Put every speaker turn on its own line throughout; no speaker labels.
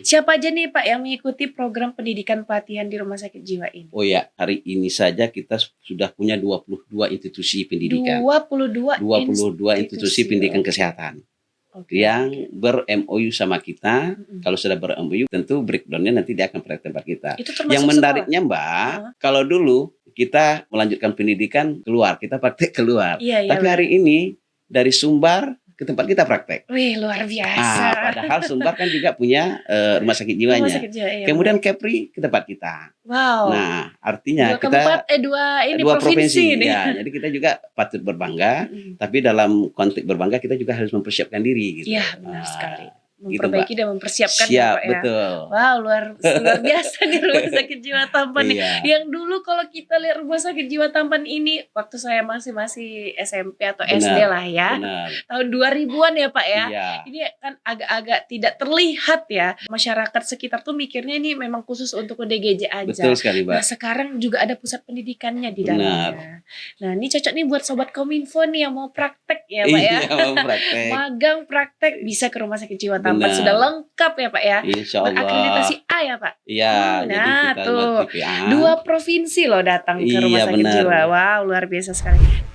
Siapa aja nih Pak yang mengikuti program pendidikan pelatihan di rumah sakit jiwa ini?
Oh ya, hari ini saja kita sudah punya 22 institusi pendidikan.
22
22 institusi pendidikan kesehatan yang ber-MOU sama kita. Kalau sudah ber-MOU tentu breakdown-nya nanti dia akan praktek tempat kita.
Itu termasuk
Yang menariknya Mbak, kalau dulu kita melanjutkan pendidikan keluar, kita praktek keluar. Tapi hari ini dari Sumbar ke tempat kita praktek.
Wih, luar biasa.
Padahal Sumbar kan juga punya rumah sakit jiwanya.
Rumah sakit jiwa, iya,
kemudian Kepri ke tempat kita.
Wow.
Nah, artinya
dua provinsi nih.
Ya, jadi kita juga patut berbangga, tapi dalam konteks berbangga kita juga harus mempersiapkan diri gitu.
Iya, benar sekali. Memperbaiki dan mempersiapkan.
Siap,
ya, Pak,
betul.
Wow, luar biasa nih Rumah Sakit Jiwa Tampan nih. Yang dulu kalau kita lihat Rumah Sakit Jiwa Tampan ini waktu saya masih SMP atau SD lah ya. Tahun 2000-an ya Pak ya. Ini kan agak-agak tidak terlihat ya. Masyarakat sekitar tuh mikirnya ini memang khusus untuk DGJ aja.
Betul sekali, Mbak.
Nah, sekarang juga ada pusat pendidikannya di dalamnya. Nah, ini cocok nih buat Sobat Kominfo nih yang mau praktek ya Pak ya.
Mau praktek.
Magang praktek bisa ke Rumah Sakit Jiwa Tampan. Sudah lengkap ya Pak ya.
Insya Allah.
Berakreditasi A ya Pak.
Iya.
Nah tuh 2 provinsi loh datang ke Rumah Sakit Jiwa. Wow, luar biasa sekali.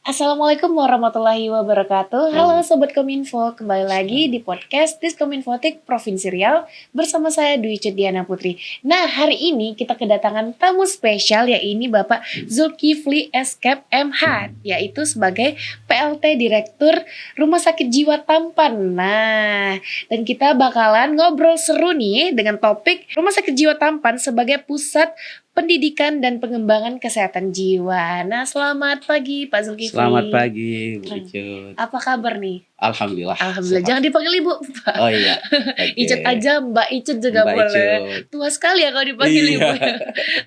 Assalamualaikum warahmatullahi wabarakatuh. Halo Sobat Kominfo, kembali lagi di podcast Diskominfotik Provinsi Riau bersama saya Dwi Diana Putri. Nah, hari ini kita kedatangan tamu spesial, yaitu Bapak Zulkifli Eskep MH, yaitu sebagai PLT Direktur Rumah Sakit Jiwa Tampan. Nah, dan kita bakalan ngobrol seru nih dengan topik Rumah Sakit Jiwa Tampan sebagai pusat pendidikan dan pengembangan kesehatan jiwa. Nah, selamat pagi Pak Zulkifli.
Selamat pagi Bu Icut.
Apa kabar nih?
Alhamdulillah.
Alhamdulillah. Jangan dipanggil Ibu, Pak.
Oh iya.
Icut aja, Mbak Icut juga
Mbak
boleh.
Icut.
Tua sekali ya kalau dipanggil Ibu.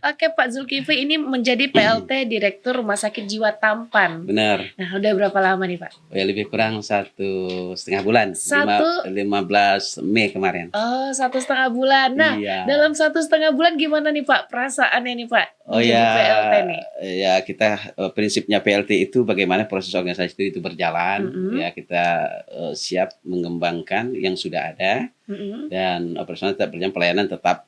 Oke, Pak Zulkifli ini menjadi PLT Direktur Rumah Sakit Jiwa Tampan.
Benar.
Nah, udah berapa lama nih Pak?
Oh ya, lebih kurang 1,5 bulan. 15 Mei kemarin.
Oh, 1,5 bulan. Nah, dalam 1,5 bulan gimana nih Pak perasaannya nih Pak?
Oh ya,
PLT nih.
Ya kita prinsipnya PLT itu bagaimana proses organisasi itu berjalan. Ya kita siap mengembangkan yang sudah ada dan operasional tetap berjalan, pelayanan tetap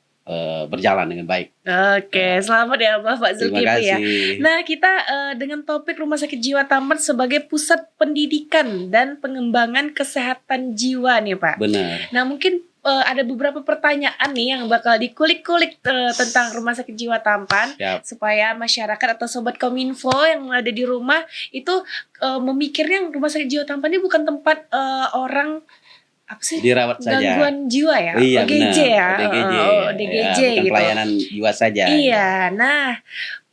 berjalan dengan baik.
Oke, selamat ya Bapak Zulkifli ya. Nah, kita dengan topik Rumah Sakit Jiwa Tampan sebagai pusat pendidikan dan pengembangan kesehatan jiwa nih Pak.
Benar.
Nah, mungkin ada beberapa pertanyaan nih yang bakal dikulik-kulik tentang Rumah Sakit Jiwa Tampan. Supaya masyarakat atau Sobat Kominfo yang ada di rumah itu memikirnya Rumah Sakit Jiwa Tampan ini bukan tempat orang apa sih?
Dirawat saja.
Gangguan jiwa ya?
Iya,
OGJ ya?
ODGJ.
ODGJ
bukan
gitu.
Pelayanan jiwa saja.
Iya, nah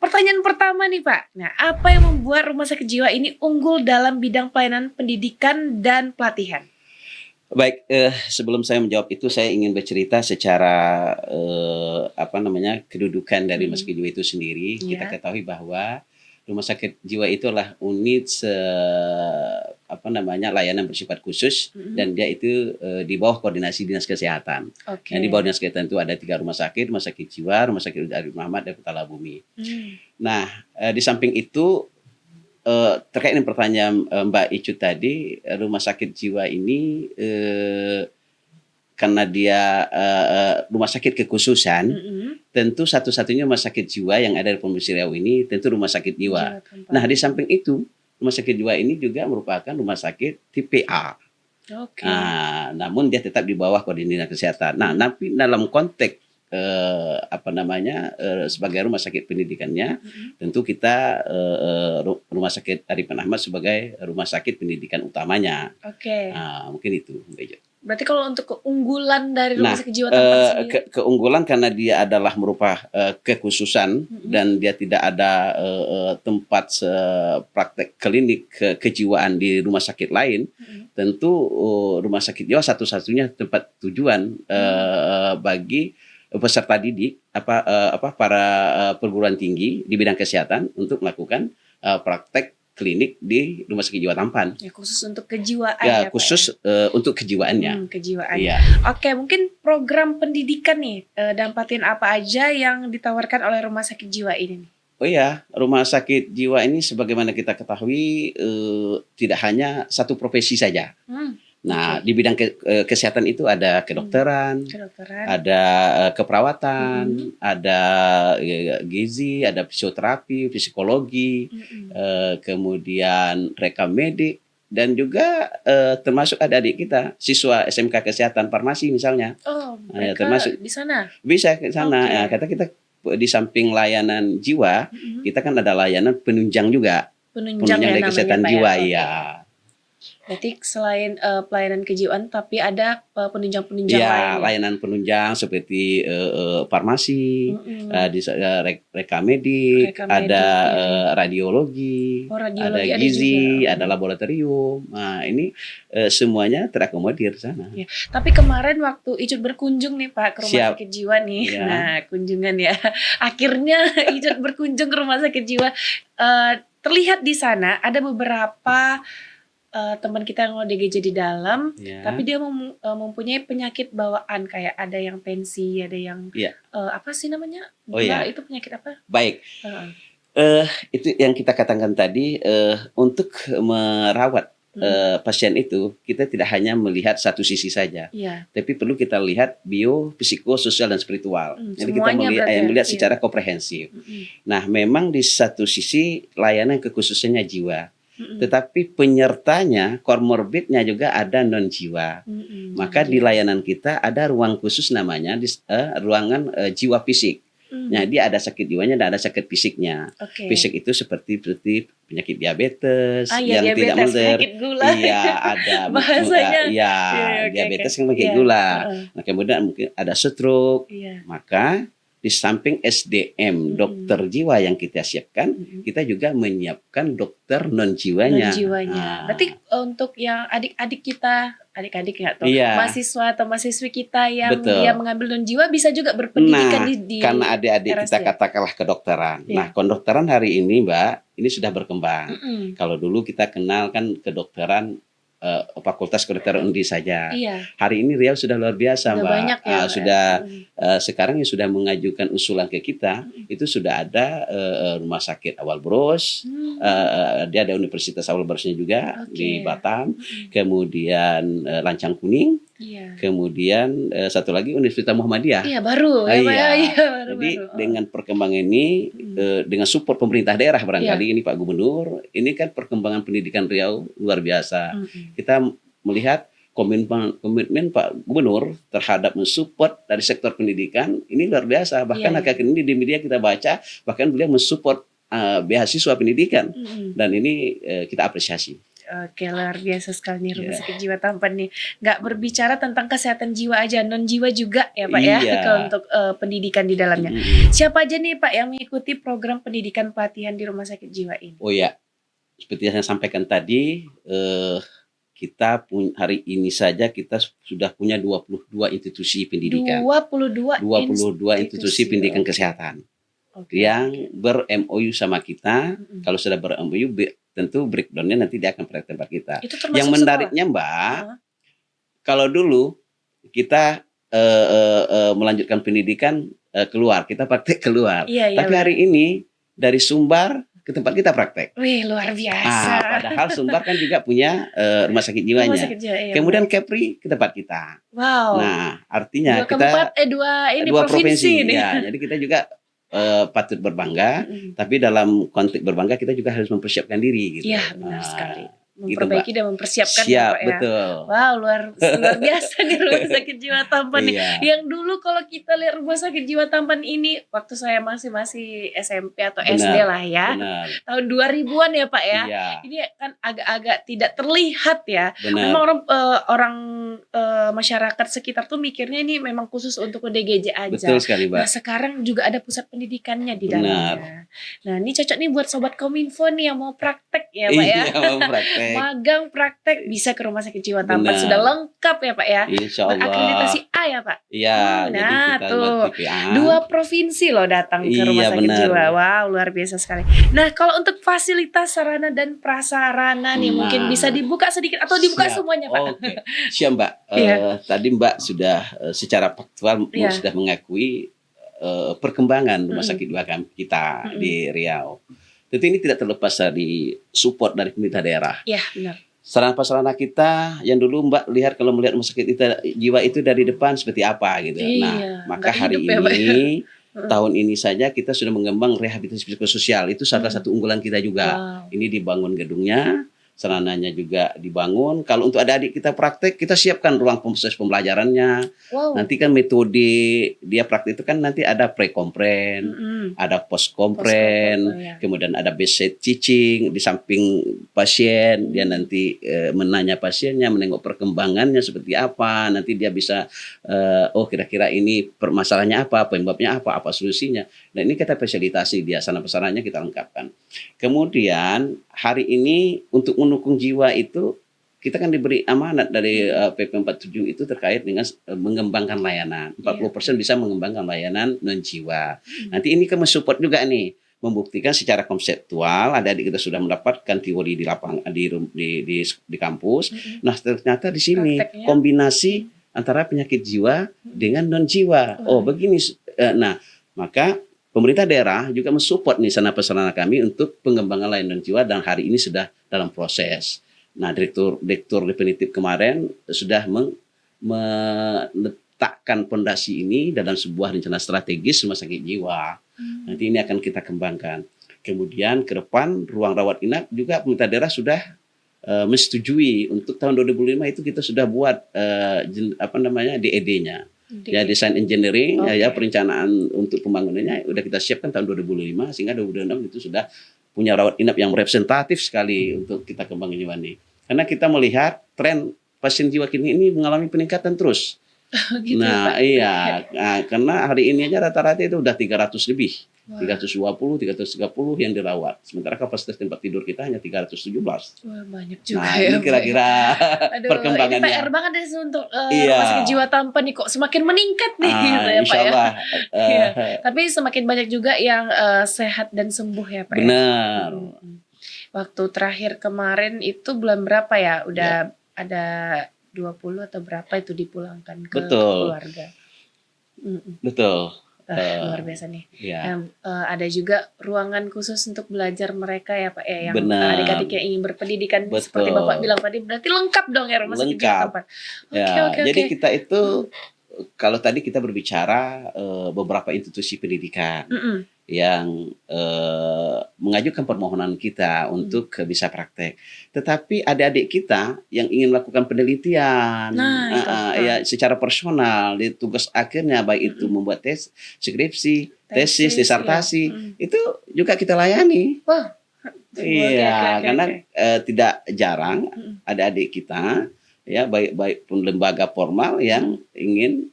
pertanyaan pertama nih Pak. Nah, apa yang membuat Rumah Sakit Jiwa ini unggul dalam bidang pelayanan pendidikan dan pelatihan?
Baik, sebelum saya menjawab itu saya ingin bercerita secara kedudukan dari Rumah Sakit Jiwa itu sendiri. Kita ketahui bahwa Rumah Sakit Jiwa itu adalah unit layanan bersifat khusus dan dia itu di bawah koordinasi Dinas Kesehatan. Nah, di bawah Dinas Kesehatan itu ada 3 rumah sakit jiwa, Rumah Sakit Arif Muhammad dan Kota Bumi. Nah, di samping itu terkait dengan pertanyaan Mbak Icut tadi, Rumah Sakit Jiwa ini karena dia rumah sakit kekhususan, tentu satu-satunya rumah sakit jiwa yang ada di Provinsi Riau ini tentu Rumah Sakit Jiwa. Nah, di samping itu Rumah Sakit Jiwa ini juga merupakan rumah sakit tipe A. Nah, namun dia tetap di bawah koordinasi kesehatan. Nah, tapi dalam konteks sebagai rumah sakit pendidikannya, tentu kita Rumah Sakit Arif Muhammad sebagai rumah sakit pendidikan utamanya. Nah, mungkin itu.
Berarti kalau untuk keunggulan dari Rumah Sakit Jiwa Tampan sendiri?
Keunggulan karena dia adalah merupakan kekhususan dan dia tidak ada tempat praktek klinik kejiwaan di rumah sakit lain. Tentu Rumah Sakit Jiwa satu-satunya tempat tujuan bagi peserta didik para perguruan tinggi di bidang kesehatan untuk melakukan praktek klinik di Rumah Sakit Jiwa Tampan.
Ya, khusus untuk kejiwaan
Ya,
ya, Pak,
khusus untuk kejiwaannya.
Kejiwaan.
Iya.
Oke, mungkin program pendidikan nih, dan pelatihan apa aja yang ditawarkan oleh Rumah Sakit Jiwa ini nih?
Oh iya, Rumah Sakit Jiwa ini sebagaimana kita ketahui tidak hanya satu profesi saja. Nah, di bidang kesehatan itu ada kedokteran, ada keperawatan, ada gizi, ada fisioterapi, psikologi, kemudian rekam medik, dan juga termasuk adik-adik kita, siswa SMK Kesehatan Farmasi misalnya.
Oh, mereka
termasuk
di sana?
Bisa ke sana. Ya, kata kita di samping layanan jiwa, kita kan ada layanan penunjang juga.
Penunjang
dari kesehatan jiwa, ya.
Berarti selain pelayanan kejiwaan, tapi ada penunjang-penunjang lain.
Ya, layanan penunjang seperti farmasi, rekam medik, ada radiologi, ada gizi, ada laboratorium. Nah, ini semuanya terakomodir sana.
Ya. Tapi kemarin waktu Icut berkunjung nih Pak ke Rumah Sakit Jiwa nih, nah kunjungan ya. Akhirnya Icut berkunjung ke Rumah Sakit Jiwa. Terlihat di sana ada beberapa teman kita yang ODGJ di dalam, tapi dia mempunyai penyakit bawaan, kayak ada yang tensi, ada yang apa sih namanya? Itu penyakit apa?
Baik. Itu yang kita katakan tadi, untuk merawat pasien itu kita tidak hanya melihat satu sisi saja, tapi perlu kita lihat bio, psikososial dan spiritual. Jadi kita melihat secara komprehensif. Nah, memang di satu sisi layanan kekhususannya jiwa. Tetapi penyertanya, komorbidnya juga ada non jiwa. Maka di layanan kita ada ruang khusus namanya ruangan jiwa fisik. Nah, dia ada sakit jiwanya dan ada sakit fisiknya. Fisik itu seperti penyakit diabetes yang tidak mulder. Iya, ada
bahasanya.
Diabetes yang penyakit gula. Nah, kemudian mungkin ada stroke. Maka di samping SDM dokter jiwa yang kita siapkan, kita juga menyiapkan dokter non jiwanya.
Berarti untuk yang adik-adik kita, adik-adik nggak tuh, mahasiswa atau mahasiswi kita yang dia mengambil non jiwa bisa juga berpendidikan di
karena adik-adik kita katakanlah kedokteran. Nah, kedokteran hari ini Mbak, ini sudah berkembang. Kalau dulu kita kenal kan kedokteran Fakultas Kedokteran UNDI saja. Hari ini Riau sudah luar biasa, Mbak.
Banyak
Sekarang yang sudah mengajukan usulan ke kita, itu sudah ada Rumah Sakit Awal Bros, dia ada Universitas Awal Brosnya juga di Batam, kemudian Lancang Kuning, kemudian satu lagi Universitas Muhammadiyah.
Baru.
Jadi dengan perkembangan ini, dengan support pemerintah daerah barangkali ini Pak Gubernur, ini kan perkembangan pendidikan Riau luar biasa. Kita melihat komitmen Pak Gubernur terhadap mensupport dari sektor pendidikan ini luar biasa. Bahkan akhir-akhir ini di media kita baca, bahkan beliau mensupport beasiswa pendidikan, dan ini kita apresiasi.
Oke, luar biasa sekali nih Rumah Sakit Jiwa Tampan nih. Nggak berbicara tentang kesehatan jiwa aja, non jiwa juga ya Pak ya, kalau untuk pendidikan di dalamnya. Siapa aja nih Pak yang mengikuti program pendidikan pelatihan di Rumah Sakit Jiwa ini?
Oh ya, seperti yang saya sampaikan tadi, kita hari ini saja kita sudah punya 22 institusi pendidikan. 22 institusi pendidikan kesehatan yang ber-MOU sama kita. Kalau sudah ber-MOU, tentu breakdown-nya nanti dia akan praktek tempat kita. Yang menariknya Mbak, kalau dulu kita melanjutkan pendidikan keluar, kita praktek keluar. Tapi hari ini dari Sumbar ke tempat kita praktek.
Wih, luar biasa.
Padahal Sumbar kan juga punya rumah sakit jiwanya. Kemudian Kepri ke tempat kita.
Wow.
Nah, artinya
dua provinsi ini.
Jadi kita juga patut berbangga, tapi dalam konteks berbangga kita juga harus mempersiapkan diri. Gitu.
Iya, benar sekali. Memperbaiki
gitu,
dan mempersiapkan.
Siap, ya, betul.
Wow, luar biasa nih Rumah Sakit Jiwa Tampan nih. Yang dulu kalau kita lihat Rumah Sakit Jiwa Tampan ini waktu saya masih SMP atau SD lah ya.
Benar.
Tahun 2000-an ya Pak ya. Ini kan agak-agak tidak terlihat ya. Memang orang masyarakat sekitar tuh mikirnya ini memang khusus untuk ODGJ aja.
Betul sekali, Mbak.
Nah, sekarang juga ada pusat pendidikannya di dalamnya. Nah, ini cocok nih buat sobat Kominfo nih yang mau praktek ya Pak ya.
Iya, mau praktek.
magang, praktek, bisa ke rumah sakit jiwa Tampan.
Benar.
Sudah lengkap ya Pak ya.
Insya Allah.
Berakreditasi A ya Pak.
Iya, jadi
Nah
kita
tuh
tipe A.
2 provinsi loh datang ke rumah
Iya,
sakit
benar.
jiwa. Wow, luar biasa sekali. Nah kalau untuk fasilitas sarana dan prasarana nih mungkin bisa dibuka sedikit atau dibuka
Siap.
semuanya Pak.
Oke, siap Mbak.
Iya.
Tadi Mbak sudah secara faktual
Iya.
sudah mengakui perkembangan rumah sakit jiwa kita di Riau. Tentu ini tidak terlepas dari support dari pemerintah daerah.
Iya benar.
Sarana-prasarana kita yang dulu Mbak lihat kalau melihat rumah sakit jiwa itu dari depan seperti apa gitu.
Iya,
Nah, maka
nggak
hari
hidup ya, Pak.
ini tahun ini saja kita sudah mengembang rehabilitasi psikososial. Itu salah satu unggulan kita juga.
Wow.
Ini dibangun gedungnya, sarananya juga dibangun. Kalau untuk adik-adik kita praktek, kita siapkan ruang proses pembelajarannya.
Wow.
Nanti kan metode dia praktek itu kan nanti ada pre-kompren, ada post-kompren,
ya.
kemudian ada bedside teaching di samping pasien. Dia nanti menanya pasiennya, menengok perkembangannya seperti apa. Nanti dia bisa, oh kira-kira ini permasalahannya apa, penyebabnya apa solusinya. Dan ini kita fasilitasi dia, sarana-prasarananya kita lengkapkan. Kemudian hari ini untuk mendukung jiwa itu kita kan diberi amanat dari PP 47 itu terkait dengan mengembangkan layanan. 40% bisa mengembangkan layanan non jiwa. Nanti ini kan mensupport juga nih, membuktikan secara konseptual adik-adik kita sudah mendapatkan teori di lapangan di kampus. Nah, ternyata di sini
Prakteknya.
kombinasi antara penyakit jiwa dengan non jiwa. Oh, begini. Nah, maka pemerintah daerah juga mensupport nih sarana-prasarana kami untuk pengembangan layanan jiwa dan hari ini sudah dalam proses. Nah, direktur definitif kemarin sudah meletakkan fondasi ini dalam sebuah rencana strategis rumah sakit jiwa. Nanti ini akan kita kembangkan. Kemudian ke depan ruang rawat inap juga pemerintah daerah sudah menyetujui untuk tahun 2005 itu kita sudah buat DED-nya. Ya, desain engineering, ya perencanaan untuk pembangunannya udah kita siapkan tahun 2005 sehingga 2006 itu sudah punya rawat inap yang representatif sekali untuk kita kembangkan jiwa ini. Karena kita melihat tren pasien jiwa kini ini mengalami peningkatan terus.
Gitu,
Nah,
Pak.
iya, karena hari ini aja rata-rata itu udah 300 lebih.
Wah.
320, 330 yang dirawat. Sementara kapasitas tempat tidur kita hanya 317.
Wah, banyak juga
Nah,
ya.
ini
Pak.
kira-kira
Aduh,
perkembangannya.
ini PR banget deh untuk
Iya.
rumah sakit jiwa Tampan nih kok semakin meningkat nih gitu ya Pak
insya
ya.
Allah.
Iya. Tapi semakin banyak juga yang sehat dan sembuh ya Pak ya.
Benar.
Waktu terakhir kemarin itu bulan berapa ya? Udah ada 20 atau berapa itu dipulangkan ke
Betul.
keluarga.
Betul.
Luar biasa nih.
Ya.
Ada juga ruangan khusus untuk belajar mereka ya Pak ya, yang
Benar.
adik-adik yang ingin berpendidikan
Betul.
seperti Bapak bilang tadi, berarti lengkap dong ya rumah sakit jiwa
Lengkap.
Tampan. Oke.
Jadi kita itu kalau tadi kita berbicara beberapa institusi pendidikan yang mengajukan permohonan kita untuk bisa praktek. Tetapi adik-adik kita yang ingin melakukan penelitian, ya secara personal, di tugas akhirnya baik itu membuat skripsi, tesis, disertasi, itu juga kita layani.
Wah.
Iya,
Oke.
karena tidak jarang adik-adik kita, ya baik pun lembaga formal yang ingin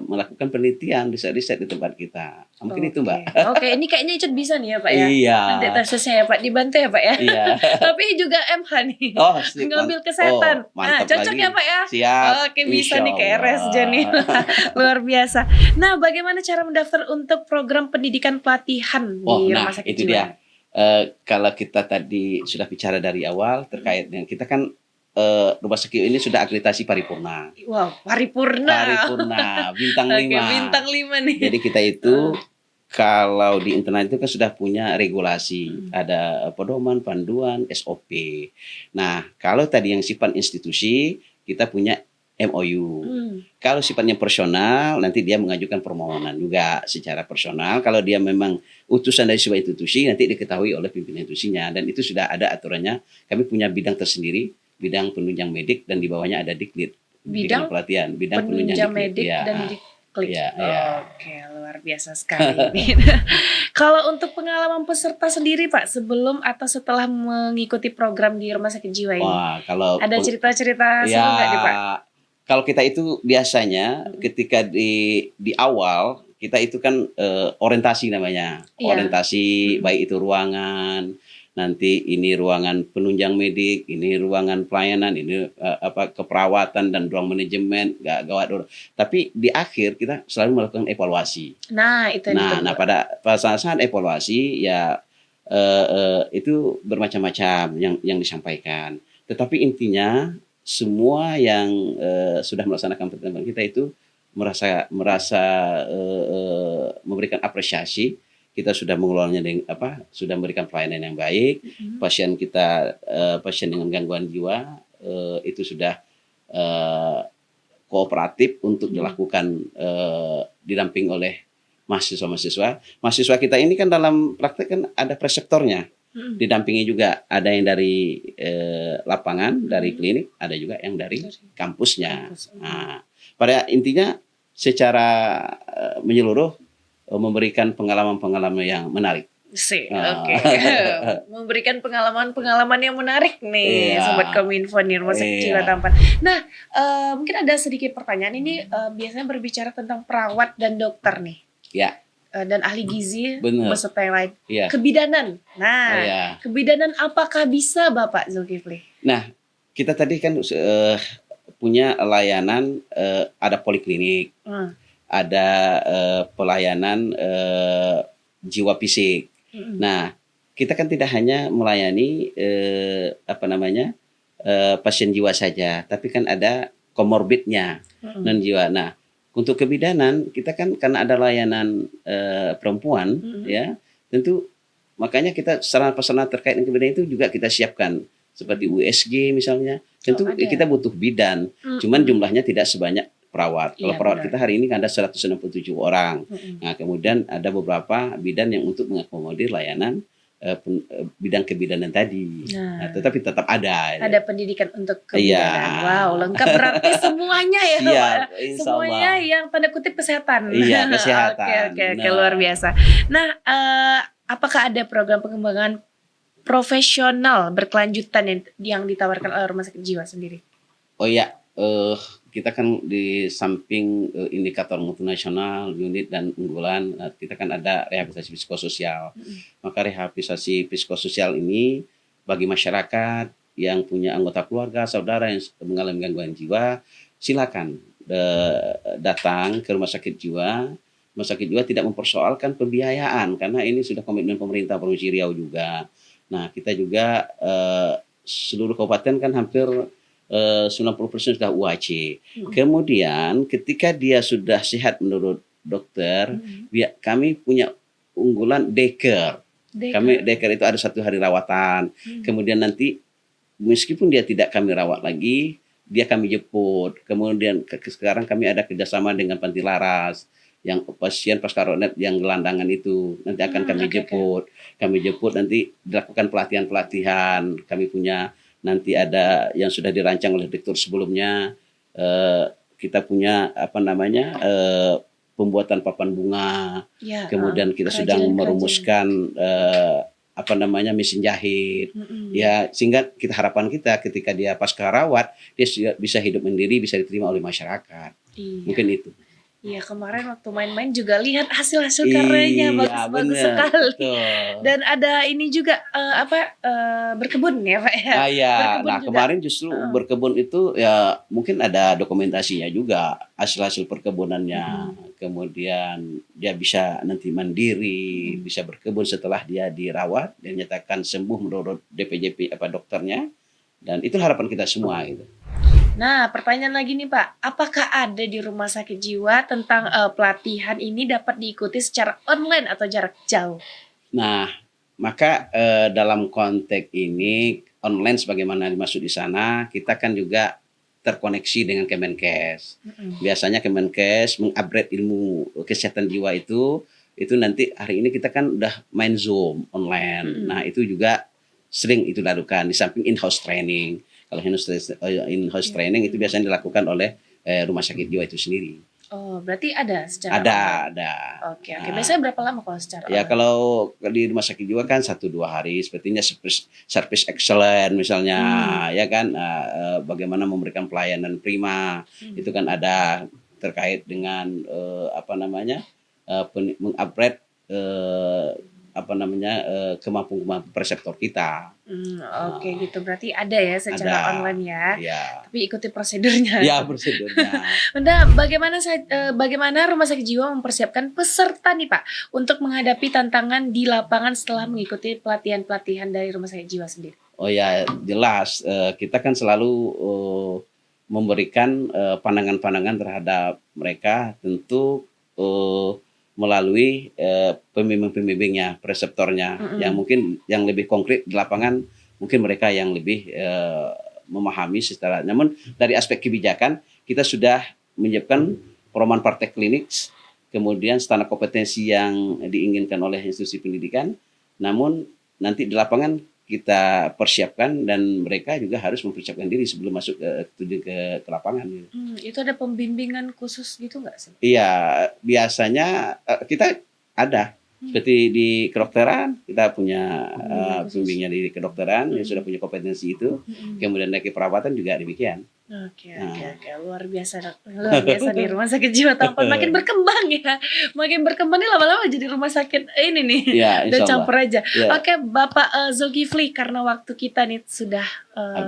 melakukan penelitian, riset-riset di tempat kita. Mungkin itu Mbak.
Oke, ini kayaknya Icut bisa nih ya Pak ya.
Iya.
Nanti tesisnya ya Pak, dibantu ya Pak ya.
Iya.
Tapi juga MH nih.
Oh,
ngambil kesehatan.
mantap
cocok
lagi.
ya Pak ya.
Siap.
Oke, bisa nih ke
Insya Allah.
RSJ nih. Luar biasa. Nah, bagaimana cara mendaftar untuk program pendidikan pelatihan di rumah sakit
itu
jiwa?
dia. Kalau kita tadi sudah bicara dari awal terkait dengan kita kan rumah sakit ini sudah akreditasi paripurna.
Wow, paripurna.
Bintang 5.
Oke, bintang 5 nih.
Jadi kita itu kalau di internal itu kan sudah punya regulasi, ada pedoman, panduan, SOP. Nah, kalau tadi yang sifat institusi, kita punya MOU. Kalau sifatnya personal, nanti dia mengajukan permohonan juga secara personal. Kalau dia memang utusan dari sebuah institusi, nanti diketahui oleh pimpinan institusinya. Dan itu sudah ada aturannya. Kami punya bidang tersendiri, bidang penunjang medik, dan di bawahnya ada diklit.
Bidang
pelatihan, bidang
penunjang medik
ya.
dan diklik.
Ya.
Oke, luar biasa sekali. Kalau untuk pengalaman peserta sendiri Pak, sebelum atau setelah mengikuti program di rumah sakit jiwa ini,
Wah, kalau
ada cerita-cerita seru nggak nih Pak?
Kalau kita itu biasanya ketika di awal kita itu kan orientasi namanya, orientasi baik itu ruangan, nanti ini ruangan penunjang medik, ini ruangan pelayanan, ini keperawatan dan ruang manajemen, gawat. Tapi di akhir kita selalu melakukan evaluasi.
Nah, itu yang
Nah, pada saat evaluasi ya itu bermacam-macam yang disampaikan. Tetapi intinya semua yang sudah melaksanakan pertemuan kita itu merasa memberikan apresiasi. Kita sudah mengelolanya dengan sudah memberikan pelayanan yang baik. Pasien kita pasien dengan gangguan jiwa itu sudah kooperatif untuk dilakukan didamping oleh mahasiswa kita ini kan dalam praktek kan ada preseptornya, didampingi juga ada yang dari lapangan, dari klinik, ada juga yang dari kampusnya. Nah, pada intinya secara menyeluruh memberikan pengalaman-pengalaman yang menarik.
Oke. Memberikan pengalaman-pengalaman yang menarik nih, Sobat Kominfo nih Rumah Sakit Jiwa Tampan. Nah, mungkin ada sedikit pertanyaan ini biasanya berbicara tentang perawat dan dokter nih.
Ya.
Dan ahli gizi beserta yang lain.
Ya.
Kebidanan. Nah, kebidanan apakah bisa Bapak Zulkifli?
Nah, kita tadi kan punya layanan ada poliklinik, ada pelayanan jiwa fisik. Nah, kita kan tidak hanya melayani pasien jiwa saja, tapi kan ada komorbidnya non jiwa. Nah, untuk kebidanan kita kan karena ada layanan perempuan, ya tentu makanya kita sarana-prasarana terkait dengan kebidanan itu juga kita siapkan seperti USG misalnya. Tentu kita butuh bidan, cuman jumlahnya tidak sebanyak perawat. Kalau perawat kita hari ini kan ada 167 orang. Nah, kemudian ada beberapa bidan yang untuk mengakomodir layanan bidang kebidanan tadi. Nah, tetapi tetap ada.
Ada pendidikan untuk kebidanan. Wow, lengkap berarti semuanya ya.
Iya,
semuanya yang tanda kutip kesehatan.
Iya, kesehatan.
Oke, luar biasa. Nah, apakah ada program pengembangan profesional berkelanjutan yang ditawarkan oleh Rumah Sakit Jiwa sendiri?
Oh iya, kita kan di samping indikator mutu nasional, unit dan unggulan, kita kan ada rehabilitasi psikososial. Maka rehabilitasi psikososial ini bagi masyarakat yang punya anggota keluarga, saudara yang mengalami gangguan jiwa, silakan datang ke Rumah Sakit Jiwa. Rumah Sakit Jiwa tidak mempersoalkan pembiayaan karena ini sudah komitmen pemerintah Provinsi Riau juga. Nah, kita juga seluruh kabupaten kan hampir 90% sudah UAC. Kemudian ketika dia sudah sehat menurut dokter, kami punya unggulan daycare. Kami daycare itu ada 1 hari rawatan. Kemudian nanti meskipun dia tidak kami rawat lagi, dia kami jemput. Kemudian sekarang kami ada kerjasama dengan Panti Laras yang pasien pasca-ronet yang gelandangan itu nanti akan kami jemput. Kami jemput nanti dilakukan pelatihan-pelatihan. Kami punya nanti ada yang sudah dirancang oleh direktur sebelumnya. Kita punya pembuatan papan bunga. Kemudian kita sedang merumuskan mesin jahit. Ya, sehingga harapan kita ketika dia pasca rawat dia bisa hidup mandiri, bisa diterima oleh masyarakat. Mungkin itu.
Iya, kemarin waktu main-main juga lihat hasil-hasil karyanya bagus-bagus sekali. Betul. Dan ada ini juga berkebun ya Pak ya.
Iya. Nah, kemarin justru berkebun itu ya mungkin ada dokumentasinya juga hasil-hasil perkebunannya. Kemudian dia bisa nanti mandiri, bisa berkebun setelah dia dirawat dan dinyatakan sembuh menurut DPJP dokternya. Dan itu harapan kita semua gitu.
Nah, pertanyaan lagi nih Pak, apakah ada di Rumah Sakit Jiwa tentang pelatihan ini dapat diikuti secara online atau jarak jauh?
Nah, maka dalam konteks ini online sebagaimana dimaksud di sana, kita kan juga terkoneksi dengan Kemenkes. Biasanya Kemenkes mengupgrade ilmu kesehatan jiwa itu nanti hari ini kita kan udah main Zoom online. Nah, itu juga sering itu dilakukan di samping in-house training. Kalau in-house training itu biasanya dilakukan oleh Rumah Sakit Jiwa itu sendiri.
Oh, berarti ada secara
Ada.
Oke. Biasanya berapa lama kalau secara
ya online? Kalau di Rumah Sakit Jiwa kan 1-2 hari, sepertinya service excellent misalnya, ya kan, bagaimana memberikan pelayanan prima, itu kan ada terkait dengan mengupgrade kemampuan perseptor kita.
Oke gitu, berarti ada ya secara
Ada.
online ya.
Ya,
Tapi ikuti prosedurnya.
ya prosedurnya.
Nah, bagaimana Rumah Sakit Jiwa mempersiapkan peserta nih Pak untuk menghadapi tantangan di lapangan setelah mengikuti pelatihan-pelatihan dari Rumah Sakit Jiwa sendiri?
Oh ya, jelas kita kan selalu memberikan pandangan-pandangan terhadap mereka, tentu melalui pembimbing-pembimbingnya, preseptornya, yang mungkin yang lebih konkret di lapangan, mungkin mereka yang lebih memahami secara. Namun dari aspek kebijakan kita sudah menyiapkan pedoman praktek klinik, kemudian standar kompetensi yang diinginkan oleh institusi pendidikan. Namun nanti di lapangan kita persiapkan dan mereka juga harus mempersiapkan diri sebelum masuk ke lapangan.
Itu ada pembimbingan khusus gitu nggak sih?
Iya, biasanya kita ada. Seperti di kedokteran, kita punya pembimbingnya di kedokteran yang sudah punya kompetensi itu. Kemudian dari perawatan juga demikian.
Oke, luar biasa nih Rumah Sakit Jiwa Tampan makin berkembang ya, makin berkembang nih lama-lama jadi rumah sakit ini nih,
Ya,
udah campur aja.
Ya.
Oke, Bapak Zulkifli, karena waktu kita nih sudah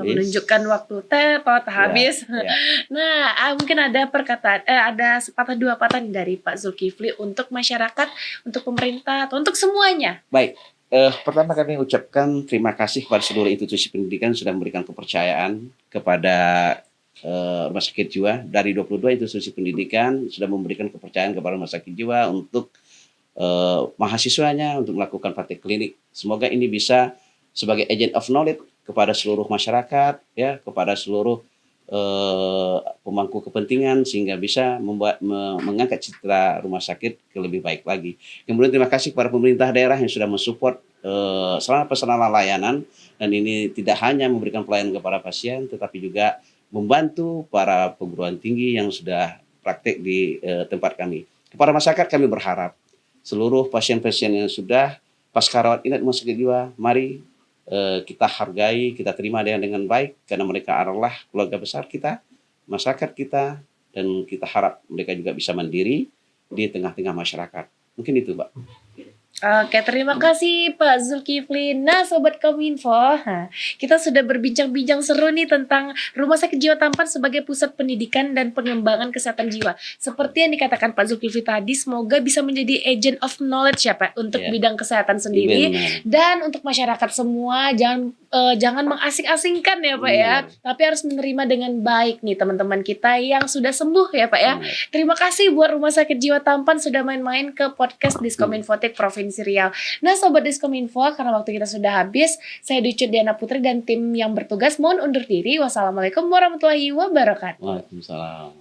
menunjukkan waktu tepat habis.
Ya.
Nah, mungkin ada perkataan, ada sepatah dua patah nih dari Pak Zulkifli untuk masyarakat, untuk pemerintah, atau untuk semuanya.
Baik. Pertama kami ucapkan terima kasih kepada seluruh institusi pendidikan sudah memberikan kepercayaan kepada Rumah Sakit Jiwa. Dari 22 institusi pendidikan sudah memberikan kepercayaan kepada Rumah Sakit Jiwa untuk mahasiswanya untuk melakukan praktek klinik. Semoga ini bisa sebagai agent of knowledge kepada seluruh masyarakat, ya, kepada seluruh pemangku kepentingan, sehingga bisa mengangkat citra rumah sakit ke lebih baik lagi. Kemudian terima kasih kepada pemerintah daerah yang sudah mensupport sarana layanan, dan ini tidak hanya memberikan pelayanan kepada pasien, tetapi juga membantu para perguruan tinggi yang sudah praktek di tempat kami. Kepada masyarakat kami berharap seluruh pasien-pasien yang sudah pasca rawat inap Rumah Sakit Jiwa, mari kita hargai, kita terima dengan baik, karena mereka adalah keluarga besar kita, masyarakat kita, dan kita harap mereka juga bisa mandiri di tengah-tengah masyarakat. Mungkin itu, Mbak.
Oke, terima kasih Pak Zulkifli. Nah, Sobat Kominfo, kita sudah berbincang-bincang seru nih tentang Rumah Sakit Jiwa Tampan sebagai pusat pendidikan dan pengembangan kesehatan jiwa. Seperti yang dikatakan Pak Zulkifli tadi, semoga bisa menjadi agent of knowledge ya Pak untuk bidang kesehatan sendiri. Dan untuk masyarakat semua, jangan mengasing-asingkan ya Pak ya, tapi harus menerima dengan baik nih teman-teman kita yang sudah sembuh ya Pak ya. Terima kasih buat Rumah Sakit Jiwa Tampan sudah main-main ke podcast Diskominfotik Provinsi Riau. Nah, Sobat Diskominfo, karena waktu kita sudah habis, saya Dwi Diana Putri dan tim yang bertugas mohon undur diri. Wassalamualaikum warahmatullahi wabarakatuh.
Waalaikumsalam.